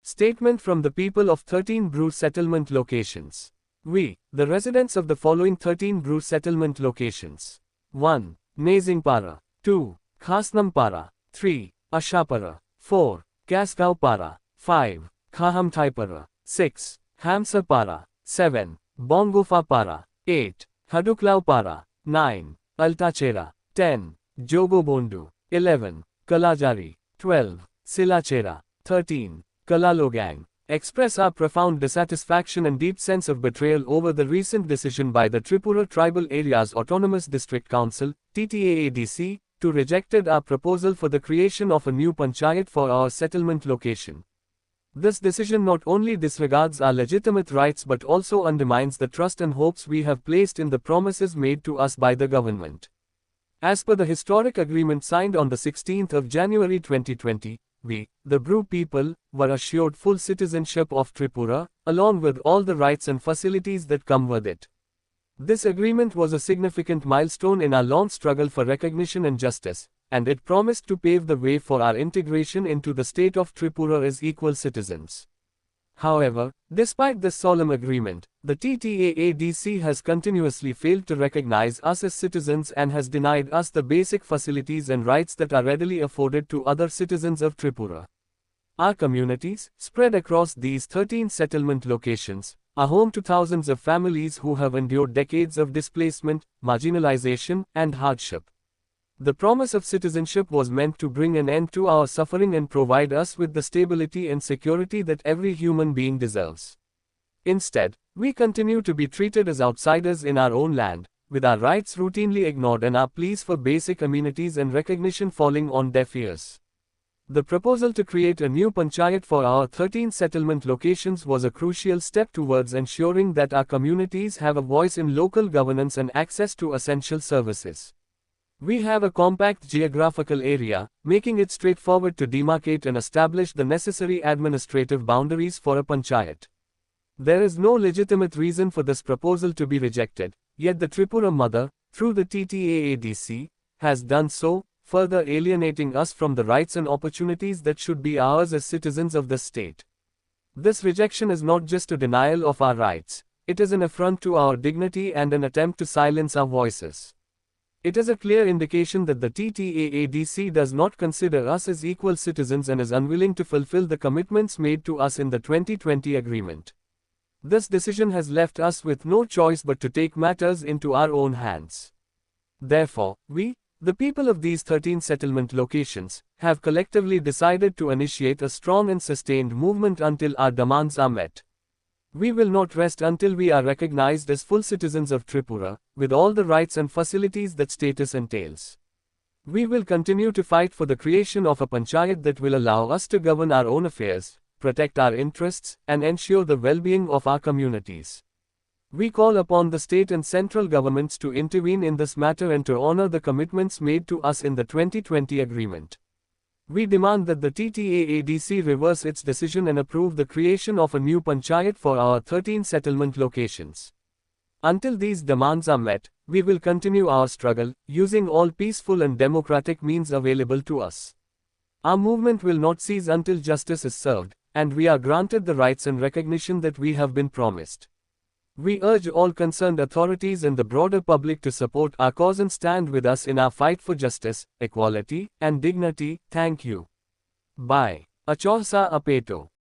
Statement from the people of 13 Brew settlement locations. We, the residents of the following 13 Brew settlement locations. 1. Nazingpara. 2. Khasnampara. 3. Ashapara. 4. Kasgaupara. 5. Khahamthaipara. 6. Hamsapara. 7. Bongofapara. 8. Haduklaupara. 9. Altachera. 10. Jogobondu. 11. Kalajari. 12. Silachera. 13. Kalalogang. Express our profound dissatisfaction and deep sense of betrayal over the recent decision by the Tripura Tribal Areas Autonomous District Council, TTAADC, to rejected our proposal for the creation of a new panchayat for our settlement location. This decision not only disregards our legitimate rights but also undermines the trust and hopes we have placed in the promises made to us by the government. As per the historic agreement signed on the 16th of January 2020, we, the Brew people, were assured full citizenship of Tripura, along with all the rights and facilities that come with it. This agreement was a significant milestone in our long struggle for recognition and justice, and it promised to pave the way for our integration into the state of Tripura as equal citizens. However, despite this solemn agreement, the TTAADC has continuously failed to recognize us as citizens and has denied us the basic facilities and rights that are readily afforded to other citizens of Tripura. Our communities, spread across these 13 settlement locations, are home to thousands of families who have endured decades of displacement, marginalization, and hardship. The promise of citizenship was meant to bring an end to our suffering and provide us with the stability and security that every human being deserves. Instead, we continue to be treated as outsiders in our own land, with our rights routinely ignored and our pleas for basic amenities and recognition falling on deaf ears. The proposal to create a new panchayat for our 13 settlement locations was a crucial step towards ensuring that our communities have a voice in local governance and access to essential services. We have a compact geographical area, making it straightforward to demarcate and establish the necessary administrative boundaries for a panchayat. There is no legitimate reason for this proposal to be rejected, yet the Tripura Mother, through the TTAADC, has done so, further alienating us from the rights and opportunities that should be ours as citizens of the state. This rejection is not just a denial of our rights, it is an affront to our dignity and an attempt to silence our voices. It is a clear indication that the TTAADC does not consider us as equal citizens and is unwilling to fulfill the commitments made to us in the 2020 agreement. This decision has left us with no choice but to take matters into our own hands. Therefore, we, the people of these 13 settlement locations, have collectively decided to initiate a strong and sustained movement until our demands are met. We will not rest until we are recognized as full citizens of Tripura, with all the rights and facilities that status entails. We will continue to fight for the creation of a panchayat that will allow us to govern our own affairs, protect our interests, and ensure the well-being of our communities. We call upon the state and central governments to intervene in this matter and to honor the commitments made to us in the 2020 agreement. We demand that the TTAADC reverse its decision and approve the creation of a new panchayat for our 13 settlement locations. Until these demands are met, we will continue our struggle, using all peaceful and democratic means available to us. Our movement will not cease until justice is served, and we are granted the rights and recognition that we have been promised. We urge all concerned authorities and the broader public to support our cause and stand with us in our fight for justice, equality, and dignity. Thank you. Bye. Achosa Apeto.